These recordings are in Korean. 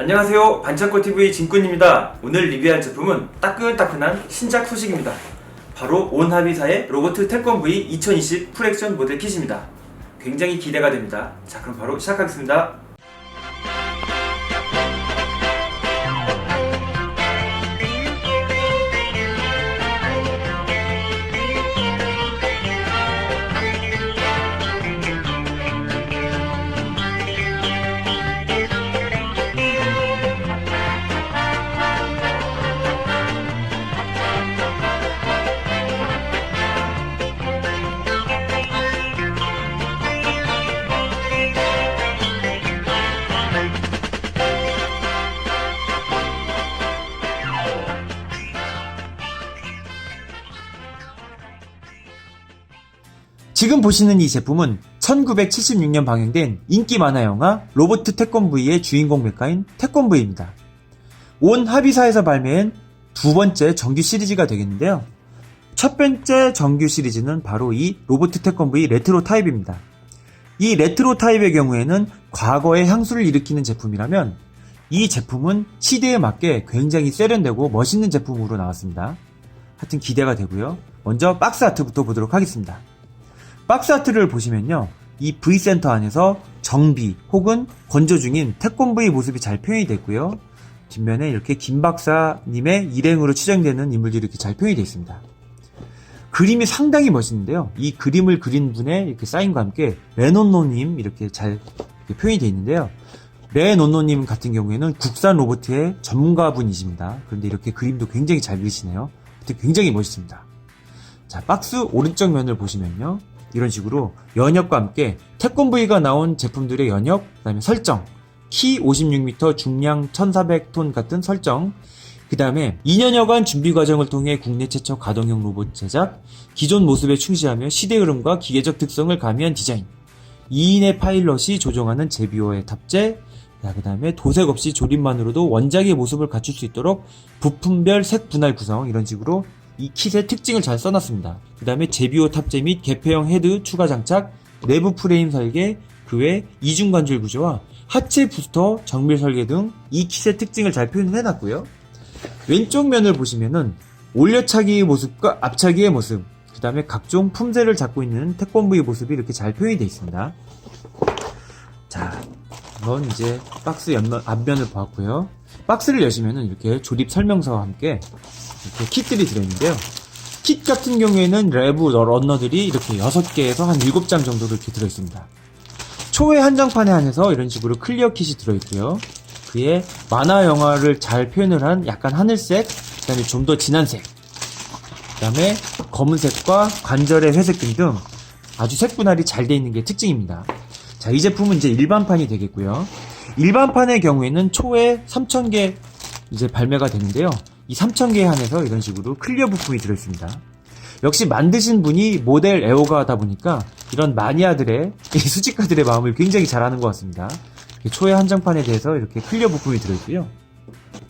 안녕하세요, 반창고TV 진꾼입니다. 오늘 리뷰할 제품은 따끈따끈한 신작 소식입니다. 바로 온합의사의 로보트 태권 V 2020 풀액션 모델 킷입니다. 굉장히 기대가 됩니다. 자, 그럼 바로 시작하겠습니다. 지금 보시는 이 제품은 1976년 방영된 인기 만화 영화 로보트 태권 V의 주인공 메카인 태권 V입니다. 온 합의사에서 발매한 두 번째 정규 시리즈가 되겠는데요. 첫 번째 정규 시리즈는 바로 이 로보트 태권 V 레트로 타입입니다. 이 레트로 타입의 경우에는 과거의 향수를 일으키는 제품이라면 이 제품은 시대에 맞게 굉장히 세련되고 멋있는 제품으로 나왔습니다. 하여튼 기대가 되고요. 먼저 박스 아트부터 보도록 하겠습니다. 박스 아트를 보시면요, 이 V센터 안에서 정비 혹은 건조 중인 태권 V 모습이 잘 표현이 됐고요. 뒷면에 이렇게 김 박사님의 일행으로 추정되는 인물들이 이렇게 잘 표현이 되어 있습니다. 그림이 상당히 멋있는데요. 이 그림을 그린 분의 이렇게 사인과 함께 레논노님 이렇게 잘 이렇게 표현이 되어 있는데요. 레논노님 같은 경우에는 국산 로봇의 전문가분이십니다. 그런데 이렇게 그림도 굉장히 잘 그리시네요. 굉장히 멋있습니다. 자, 박스 오른쪽 면을 보시면요, 이런 식으로 연역과 함께 태권 V가 나온 제품들의 연역, 그 다음에 설정, 키 56m, 중량 1400톤 같은 설정, 그 다음에 2년여간 준비 과정을 통해 국내 최초 가동형 로봇 제작, 기존 모습에 충실하며 시대 흐름과 기계적 특성을 가미한 디자인, 2인의 파일럿이 조종하는 제비오의 탑재, 그 다음에 도색 없이 조립만으로도 원작의 모습을 갖출 수 있도록 부품별 색 분할 구성, 이런 식으로 이 킷의 특징을 잘 써놨습니다. 그 다음에 제비오 탑재 및 개폐형 헤드 추가 장착, 내부 프레임 설계, 그 외 이중 관절 구조와 하체 부스터 정밀 설계 등 이 킷의 특징을 잘 표현을 해놨고요. 왼쪽 면을 보시면은 올려차기의 모습과 앞차기의 모습, 그 다음에 각종 품새를 잡고 있는 태권 V 모습이 이렇게 잘 표현이 되어 있습니다. 자, 이건 이제 박스 앞면을 보았고요. 박스를 여시면은 이렇게 조립 설명서와 함께 이렇게 킷들이 들어있는데요. 킷 같은 경우에는 레브 러너들이 이렇게 6개에서 한 7장 정도 이렇게 들어있습니다. 초회 한정판에 한해서 이런 식으로 클리어 킷이 들어있고요. 그에 만화 영화를 잘 표현을 한 약간 하늘색, 그 다음에 좀 더 진한 색, 그 다음에 검은색과 관절의 회색 등등 아주 색 분할이 잘 되어 있는 게 특징입니다. 자, 이 제품은 이제 일반판이 되겠고요. 일반판의 경우에는 초회 3000개 이제 발매가 되는데요. 이 3000개에 한해서 이런 식으로 클리어 부품이 들어있습니다. 역시 만드신 분이 모델 애호가다 보니까 이런 마니아들의, 수집가들의 마음을 굉장히 잘 아는 것 같습니다. 초회 한정판에 대해서 이렇게 클리어 부품이 들어있고요.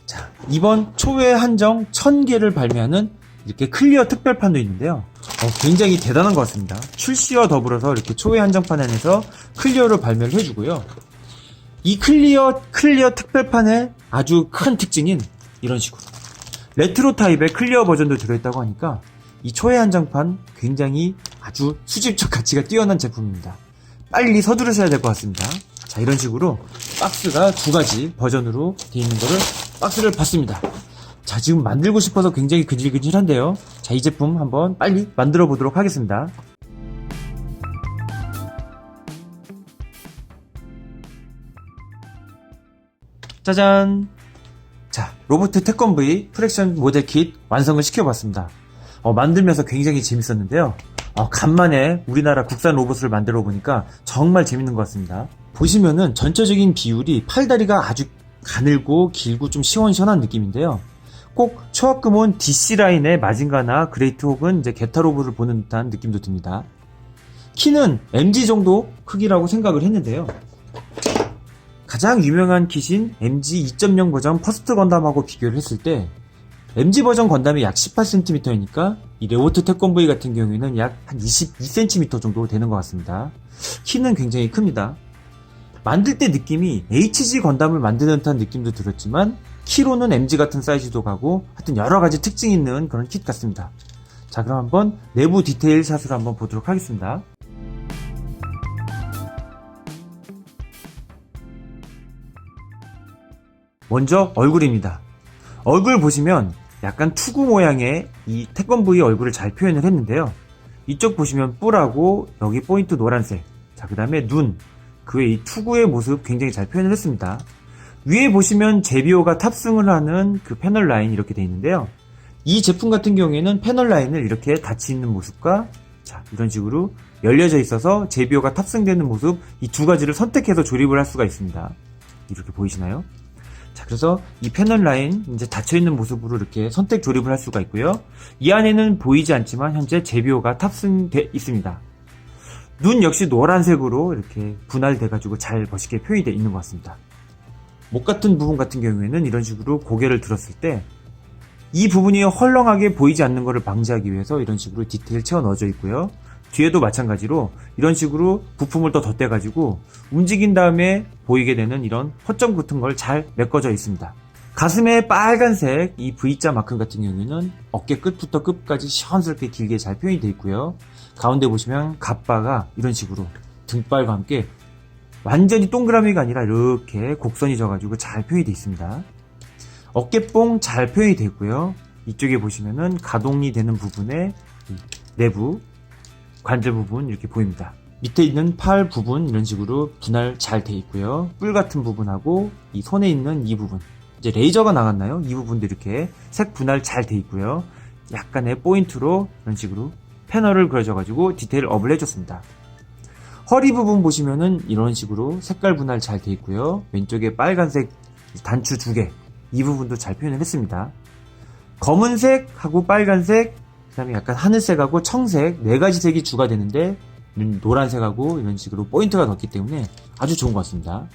자, 이번 초회 한정 1000개를 발매하는 이렇게 클리어 특별판도 있는데요. 굉장히 대단한 것 같습니다. 출시와 더불어서 이렇게 초회 한정판 안에서 클리어를 발매를 해주고요. 이 클리어 특별판의 아주 큰 특징인 이런 식으로 레트로 타입의 클리어 버전도 들어있다고 하니까 이 초회 한정판 굉장히 아주 수집적 가치가 뛰어난 제품입니다. 빨리 서두르셔야 될 것 같습니다. 자, 이런 식으로 박스가 두 가지 버전으로 되어 있는 거를 박스를 봤습니다. 자, 지금 만들고 싶어서 굉장히 근질근질한데요. 자, 이 제품 한번 빨리 만들어 보도록 하겠습니다. 짜잔! 자, 로보트 태권 V 풀액션 모델 킷 완성을 시켜봤습니다. 만들면서 굉장히 재밌었는데요. 간만에 우리나라 국산 로봇을 만들어 보니까 정말 재밌는 것 같습니다. 보시면은 전체적인 비율이 팔다리가 아주 가늘고 길고 좀 시원시원한 느낌인데요. 꼭 초합금온 DC라인의 마징가나 그레이트 혹은 이제 게타 로봇을 보는 듯한 느낌도 듭니다. 키는 MG 정도 크기라고 생각을 했는데요. 가장 유명한 kit인 MG 2.0 버전 퍼스트 건담하고 비교를 했을 때 MG 버전 건담이 약 18cm이니까 이 레오트 태권 V 같은 경우에는 약 한 22cm 정도 되는 것 같습니다. 키는 굉장히 큽니다. 만들 때 느낌이 HG 건담을 만드는 듯한 느낌도 들었지만 키로는 MG 같은 사이즈도 가고 하여튼 여러가지 특징이 있는 그런 킷 같습니다. 자, 그럼 한번 내부 디테일 샷을 한번 보도록 하겠습니다. 먼저 얼굴입니다. 얼굴 보시면 약간 투구 모양의 이 태권브이 얼굴을 잘 표현을 했는데요. 이쪽 보시면 뿔하고 여기 포인트 노란색, 자, 그 다음에 눈, 그 외에 이 투구의 모습 굉장히 잘 표현을 했습니다. 위에 보시면 제비오가 탑승을 하는 그 패널 라인 이렇게 되어 있는데요. 이 제품 같은 경우에는 패널 라인을 이렇게 닫혀 있는 모습과, 자, 이런 식으로 열려져 있어서 제비오가 탑승되는 모습, 이 두 가지를 선택해서 조립을 할 수가 있습니다. 이렇게 보이시나요? 자, 그래서 이 패널 라인 이제 닫혀있는 모습으로 이렇게 선택 조립을 할 수가 있고요. 이 안에는 보이지 않지만 현재 제비오가 탑승돼 있습니다. 눈 역시 노란색으로 이렇게 분할돼가지고 잘 멋있게 표현이 되어 있는 것 같습니다. 목 같은 부분 같은 경우에는 이런 식으로 고개를 들었을 때 이 부분이 헐렁하게 보이지 않는 것을 방지하기 위해서 이런 식으로 디테일 채워 넣어져 있고요. 뒤에도 마찬가지로 이런 식으로 부품을 더 덧대가지고 움직인 다음에 보이게 되는 이런 허점 같은 걸 잘 메꿔져 있습니다. 가슴에 빨간색 이 V자 마크 같은 경우에는 어깨 끝부터 끝까지 시원스럽게 길게 잘 표현이 되어 있고요. 가운데 보시면 갑바가 이런 식으로 등발과 함께 완전히 동그라미가 아니라 이렇게 곡선이 져가지고 잘 표현이 되어 있습니다. 어깨뽕 잘 표현이 되어 있고요. 이쪽에 보시면은 가동이 되는 부분에 내부 관절 부분 이렇게 보입니다. 밑에 있는 팔 부분 이런 식으로 분할 잘 되어 있고요. 뿔 같은 부분하고 이 손에 있는 이 부분, 이제 레이저가 나갔나요? 이 부분도 이렇게 색 분할 잘 되어 있고요. 약간의 포인트로 이런 식으로 패널을 그려줘가지고 디테일 업을 해줬습니다. 허리 부분 보시면은 이런 식으로 색깔 분할 잘 되어 있고요. 왼쪽에 빨간색 단추 2개, 이 부분도 잘 표현을 했습니다. 검은색하고 빨간색, 그 다음에 약간 하늘색하고 청색, 4가지 색이 주가 되는데 노란색하고 이런 식으로 포인트가 넣었기 때문에 아주 좋은 것 같습니다.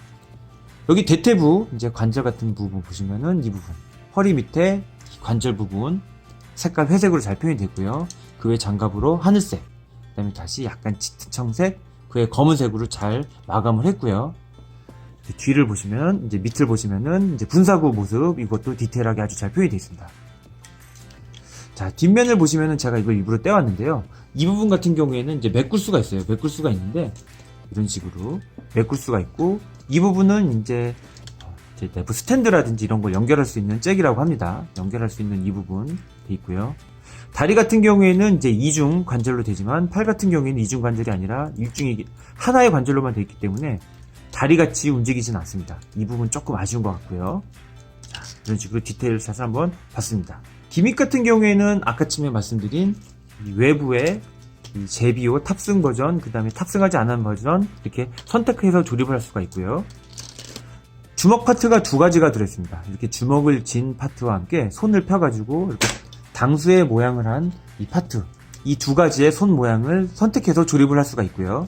여기 대퇴부 이제 관절 같은 부분 보시면은 이 부분, 허리 밑에 관절 부분 색깔 회색으로 잘 표현이 됐고요. 그 외 장갑으로 하늘색, 그 다음에 다시 약간 짙은 청색, 그 외 검은색으로 잘 마감을 했고요. 뒤를 보시면, 이제 밑을 보시면은 이제 분사구 모습, 이것도 디테일하게 아주 잘 표현이 되어 있습니다. 자, 뒷면을 보시면은 제가 이걸 일부러 떼왔는데요. 이 부분 같은 경우에는 이제 메꿀 수가 있어요. 메꿀 수가 있는데, 이런 식으로 메꿀 수가 있고, 이 부분은 이제 내부 스탠드라든지 이런 걸 연결할 수 있는 잭이라고 합니다. 연결할 수 있는 이 부분 돼 있고요. 다리 같은 경우에는 이제 이중 관절로 되지만, 팔 같은 경우에는 이중 관절이 아니라 일중이 하나의 관절로만 되어 있기 때문에 다리같이 움직이진 않습니다. 이 부분 조금 아쉬운 것 같고요. 자, 이런 식으로 디테일 샷을 한번 봤습니다. 기믹 같은 경우에는 아까쯤에 말씀드린 이 외부에 이 제비오 탑승 버전, 그 다음에 탑승하지 않은 버전 이렇게 선택해서 조립을 할 수가 있고요. 주먹 파트가 2가지가 들어있습니다. 이렇게 주먹을 쥔 파트와 함께 손을 펴가지고 이렇게 당수의 모양을 한 이 파트, 이 2가지의 손 모양을 선택해서 조립을 할 수가 있고요.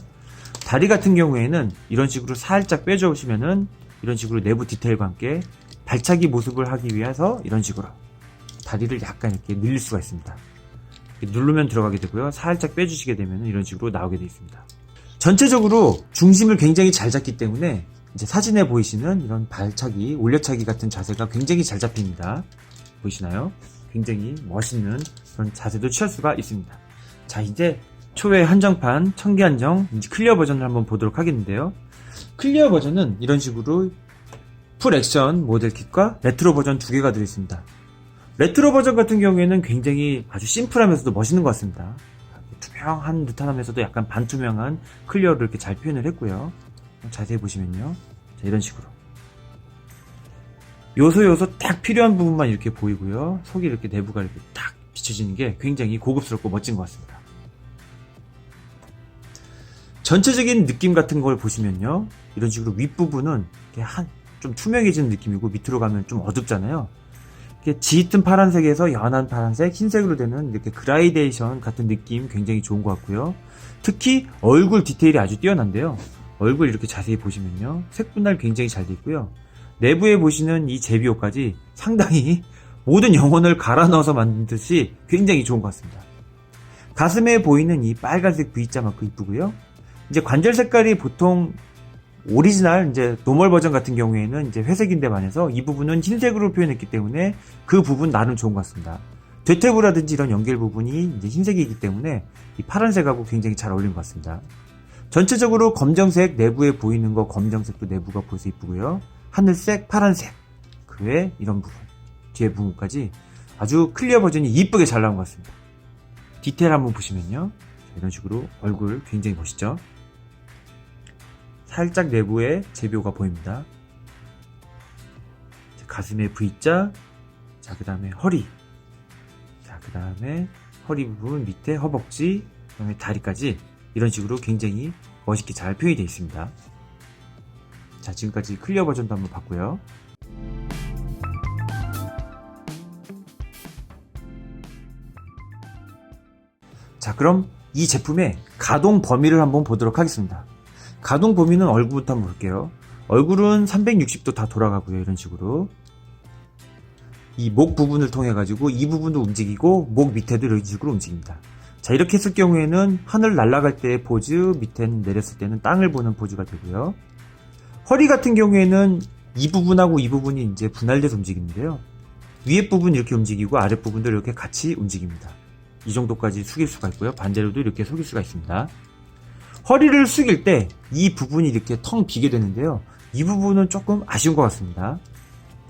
다리 같은 경우에는 이런 식으로 살짝 빼주시면은 이런 식으로 내부 디테일과 함께 발차기 모습을 하기 위해서 이런 식으로 다리를 약간 이렇게 늘릴 수가 있습니다. 이렇게 누르면 들어가게 되고요. 살짝 빼주시게 되면 이런 식으로 나오게 되어 있습니다. 전체적으로 중심을 굉장히 잘 잡기 때문에 이제 사진에 보이시는 이런 발차기, 올려차기 같은 자세가 굉장히 잘 잡힙니다. 보이시나요? 굉장히 멋있는 그런 자세도 취할 수가 있습니다. 자, 이제 초회 한정판 청기 한정 이제 클리어 버전을 한번 보도록 하겠는데요. 클리어 버전은 이런 식으로 풀 액션 모델 킷과 레트로 버전 2개가 들어있습니다. 레트로 버전 같은 경우에는 굉장히 아주 심플하면서도 멋있는 것 같습니다. 투명한 듯한 하면서도 약간 반투명한 클리어를 이렇게 잘 표현을 했고요. 자세히 보시면요. 자, 이런 식으로 요소 딱 필요한 부분만 이렇게 보이고요. 속이 이렇게 내부가 이렇게 딱 비춰지는 게 굉장히 고급스럽고 멋진 것 같습니다. 전체적인 느낌 같은 걸 보시면요. 이런 식으로 윗부분은 좀 투명해지는 느낌이고 밑으로 가면 좀 어둡잖아요. 이렇게 짙은 파란색에서 연한 파란색, 흰색으로 되는 이렇게 그라데이션 같은 느낌 굉장히 좋은 것 같고요. 특히 얼굴 디테일이 아주 뛰어난데요. 얼굴 이렇게 자세히 보시면요. 색 분할 굉장히 잘 돼 있고요. 내부에 보시는 이 제비오까지 상당히 모든 영혼을 갈아 넣어서 만든 듯이 굉장히 좋은 것 같습니다. 가슴에 보이는 이 빨간색 V자 마크 이쁘고요. 이제 관절 색깔이 보통 오리지널 이제 노멀 버전 같은 경우에는 이제 회색인데 반해서 이 부분은 흰색으로 표현했기 때문에 그 부분 나름 좋은 것 같습니다. 되태부라든지 이런 연결 부분이 이제 흰색이기 때문에 이 파란색하고 굉장히 잘 어울리는 것 같습니다. 전체적으로 검정색 내부에 보이는 거 검정색도 내부가 보여서 이쁘고요. 하늘색, 파란색 그 외에 이런 부분 뒤에 부분까지 아주 클리어 버전이 이쁘게 잘 나온 것 같습니다. 디테일 한번 보시면요. 이런 식으로 얼굴 굉장히 멋있죠. 살짝 내부에 제묘가 보입니다. 가슴에 V자, 자 그 다음에 허리, 자 그 다음에 허리 부분 밑에 허벅지, 그 다음에 다리까지 이런 식으로 굉장히 멋있게 잘 표현이 되어 있습니다. 자, 지금까지 클리어 버전도 한번 봤고요. 자, 그럼 이 제품의 가동 범위를 한번 보도록 하겠습니다. 가동 범위는 얼굴부터 한번 볼게요. 얼굴은 360도 다 돌아가고요. 이런 식으로 이 목 부분을 통해 가지고 이 부분도 움직이고 목 밑에도 이런 식으로 움직입니다. 자, 이렇게 했을 경우에는 하늘 날아갈 때의 포즈, 밑에는 내렸을 때는 땅을 보는 포즈가 되고요. 허리 같은 경우에는 이 부분하고 이 부분이 이제 분할돼서 움직이는데요. 위에 부분 이렇게 움직이고 아랫 부분도 이렇게 같이 움직입니다. 이 정도까지 숙일 수가 있고요. 반대로도 이렇게 숙일 수가 있습니다. 허리를 숙일 때 이 부분이 이렇게 텅 비게 되는데요. 이 부분은 조금 아쉬운 것 같습니다.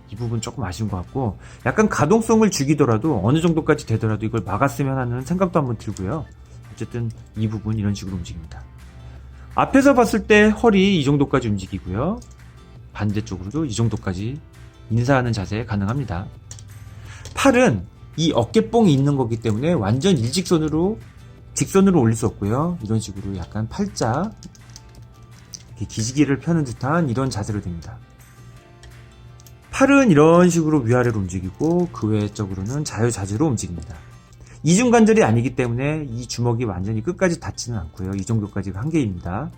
이 부분 조금 아쉬운 것 같고 약간 가동성을 죽이더라도 어느 정도까지 되더라도 이걸 막았으면 하는 생각도 한번 들고요. 어쨌든 이 부분 이런 식으로 움직입니다. 앞에서 봤을 때 허리 이 정도까지 움직이고요. 반대쪽으로도 이 정도까지 인사하는 자세 가능합니다. 팔은 이 어깨뽕이 있는 거기 때문에 완전 일직선으로 직선으로 올릴 수 없고요. 이런 식으로 약간 팔자 기지개를 펴는 듯한 이런 자세로 됩니다. 팔은 이런 식으로 위아래로 움직이고 그 외적으로는 자유자재로 움직입니다. 이중관절이 아니기 때문에 이 주먹이 완전히 끝까지 닿지는 않고요. 이 정도까지가 한계입니다.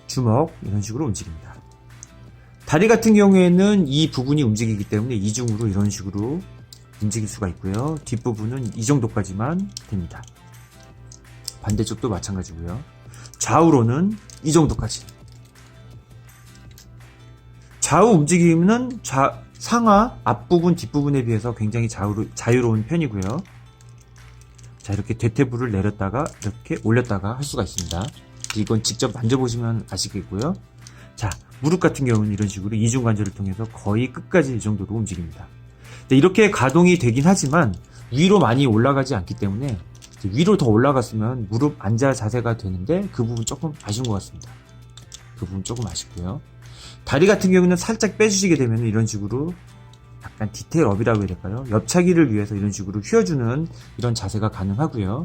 주먹 이런 식으로 움직입니다. 다리 같은 경우에는 이 부분이 움직이기 때문에 이중으로 이런 식으로 움직일 수가 있고요. 뒷부분은 이 정도까지만 됩니다. 반대쪽도 마찬가지고요. 좌우로는 이 정도까지. 좌우 움직임은 상하 앞부분 뒷부분에 비해서 굉장히 자유로운 편이고요. 자, 이렇게 대퇴부를 내렸다가 이렇게 올렸다가 할 수가 있습니다. 이건 직접 만져보시면 아시겠고요. 자, 무릎 같은 경우는 이런 식으로 이중관절을 통해서 거의 끝까지 이 정도로 움직입니다. 이렇게 가동이 되긴 하지만 위로 많이 올라가지 않기 때문에 위로 더 올라갔으면 무릎 앉아 자세가 되는데 그 부분 조금 아쉬운 것 같습니다. 그 부분 조금 아쉽고요. 다리 같은 경우는 살짝 빼주시게 되면 이런 식으로 약간 디테일업이라고 해야 될까요? 옆차기를 위해서 이런 식으로 휘어주는 이런 자세가 가능하고요.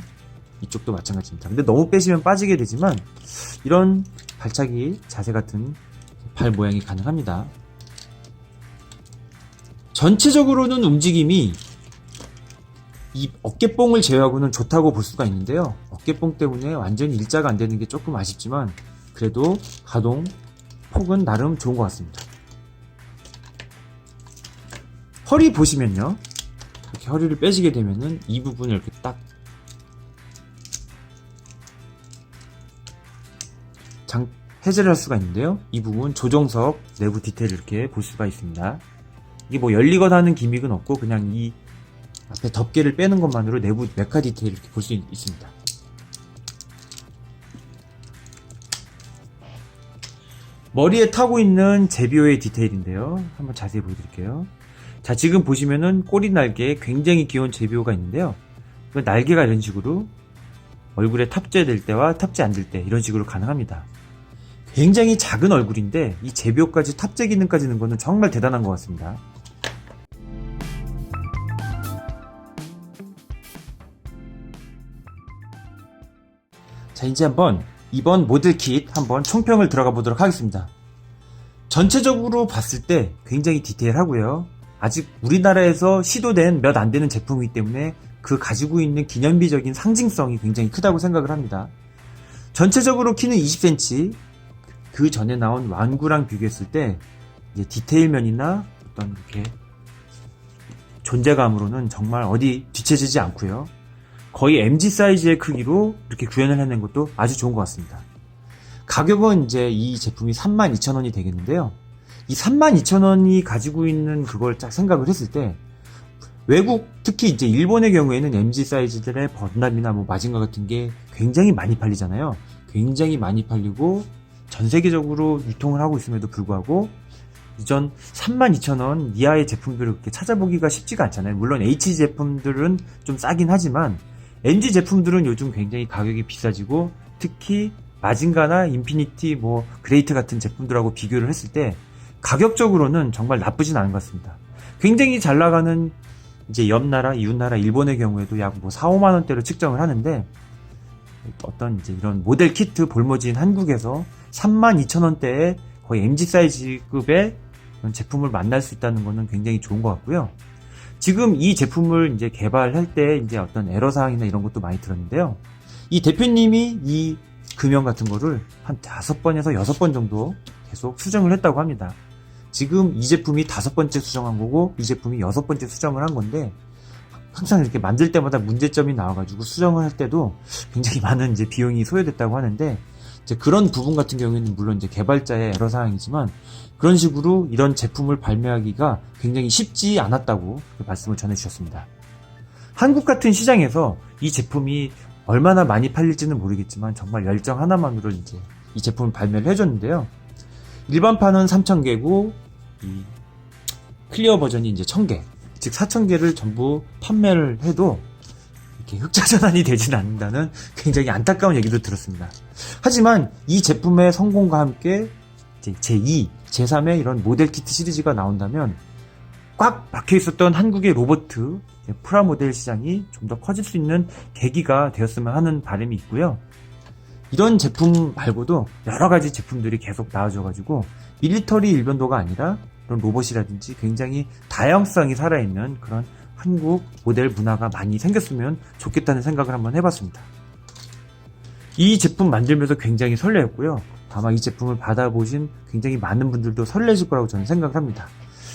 이쪽도 마찬가지입니다. 근데 너무 빼시면 빠지게 되지만 이런 발차기 자세 같은 발 모양이 가능합니다. 전체적으로는 움직임이 이 어깨뽕을 제외하고는 좋다고 볼 수가 있는데요. 어깨뽕 때문에 완전히 일자가 안 되는 게 조금 아쉽지만 그래도 가동 폭은 나름 좋은 것 같습니다. 허리 보시면요. 이렇게 허리를 빼시게 되면은 이 부분을 이렇게 딱 해제를 할 수가 있는데요. 이 부분 조정석 내부 디테일을 이렇게 볼 수가 있습니다. 이게 뭐 열리거나 하는 기믹은 없고 그냥 이 앞에 덮개를 빼는 것만으로 내부 메카 디테일을 이렇게 볼 수 있습니다. 머리에 타고 있는 제비오의 디테일인데요. 한번 자세히 보여드릴게요. 자, 지금 보시면은 꼬리 날개에 굉장히 귀여운 제비오가 있는데요. 그 날개가 이런 식으로 얼굴에 탑재될 때와 탑재 안 될 때 이런 식으로 가능합니다. 굉장히 작은 얼굴인데 이 제비오까지 탑재 기능까지 넣은 거는 정말 대단한 것 같습니다. 자, 이제 한번 이번 모델 킷 한번 총평을 들어가 보도록 하겠습니다. 전체적으로 봤을 때 굉장히 디테일하고요. 아직 우리나라에서 시도된 몇 안 되는 제품이기 때문에 그 가지고 있는 기념비적인 상징성이 굉장히 크다고 생각을 합니다. 전체적으로 키는 20cm, 그 전에 나온 완구랑 비교했을 때 이제 디테일 면이나 어떤 이렇게 존재감으로는 정말 어디 뒤처지지 않고요. 거의 MG 사이즈의 크기로 이렇게 구현을 해낸 것도 아주 좋은 것 같습니다. 가격은 이제 이 제품이 32,000원이 되겠는데요. 이 32,000원이 가지고 있는 그걸 딱 생각을 했을 때 외국, 특히 이제 일본의 경우에는 MG 사이즈들의 번납이나 뭐 마징가 같은 게 굉장히 많이 팔리잖아요. 굉장히 많이 팔리고 전 세계적으로 유통을 하고 있음에도 불구하고 이전 32,000원 이하의 제품들을 그렇게 찾아보기가 쉽지가 않잖아요. 물론 H 제품들은 좀 싸긴 하지만 MG 제품들은 요즘 굉장히 가격이 비싸지고 특히 마징가나 인피니티, 뭐 그레이트 같은 제품들하고 비교를 했을 때 가격적으로는 정말 나쁘진 않은 것 같습니다. 굉장히 잘 나가는 이제 옆나라, 이웃나라, 일본의 경우에도 약 뭐 4, 5만 원대로 측정을 하는데 어떤 이제 이런 모델 키트 볼모지인 한국에서 32,000원대의 거의 MG 사이즈급의 그런 제품을 만날 수 있다는 것은 굉장히 좋은 것 같고요. 지금 이 제품을 이제 개발할 때 이제 어떤 애로사항이나 이런 것도 많이 들었는데요. 이 대표님이 이 금형 같은 거를 한 5번에서 6번 정도 계속 수정을 했다고 합니다. 지금 이 제품이 5번째 수정한 거고 이 제품이 6번째 수정을 한 건데 항상 이렇게 만들 때마다 문제점이 나와가지고 수정을 할 때도 굉장히 많은 이제 비용이 소요됐다고 하는데 이제 그런 부분 같은 경우에는 물론 이제 개발자의 애로사항이지만 그런 식으로 이런 제품을 발매하기가 굉장히 쉽지 않았다고 말씀을 전해주셨습니다. 한국 같은 시장에서 이 제품이 얼마나 많이 팔릴지는 모르겠지만 정말 열정 하나만으로 이제 이 제품을 발매를 해줬는데요. 일반판은 3,000개고 이 클리어 버전이 이제 1,000개, 즉 4,000개를 전부 판매를 해도 이렇게 흑자전환이 되진 않는다는 굉장히 안타까운 얘기도 들었습니다. 하지만 이 제품의 성공과 함께 이제 제2, 제3의 이런 모델 키트 시리즈가 나온다면 꽉 막혀 있었던 한국의 로봇 프라모델 시장이 좀 더 커질 수 있는 계기가 되었으면 하는 바람이 있고요. 이런 제품 말고도 여러 가지 제품들이 계속 나와줘가지고 밀리터리 일변도가 아니라 그런 로봇이라든지 굉장히 다양성이 살아있는 그런 한국 모델 문화가 많이 생겼으면 좋겠다는 생각을 한번 해봤습니다. 이 제품 만들면서 굉장히 설레었고요. 아마 이 제품을 받아보신 굉장히 많은 분들도 설레실 거라고 저는 생각을 합니다.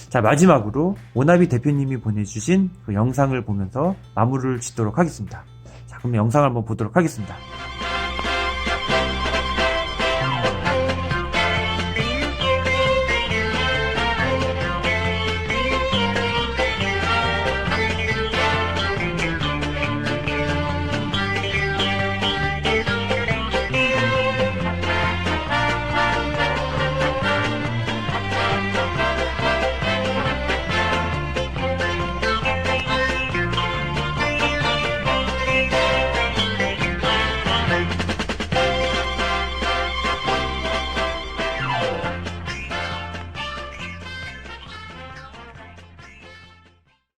자, 마지막으로 오나비 대표님이 보내주신 그 영상을 보면서 마무리를 짓도록 하겠습니다. 자, 그럼 영상을 한번 보도록 하겠습니다.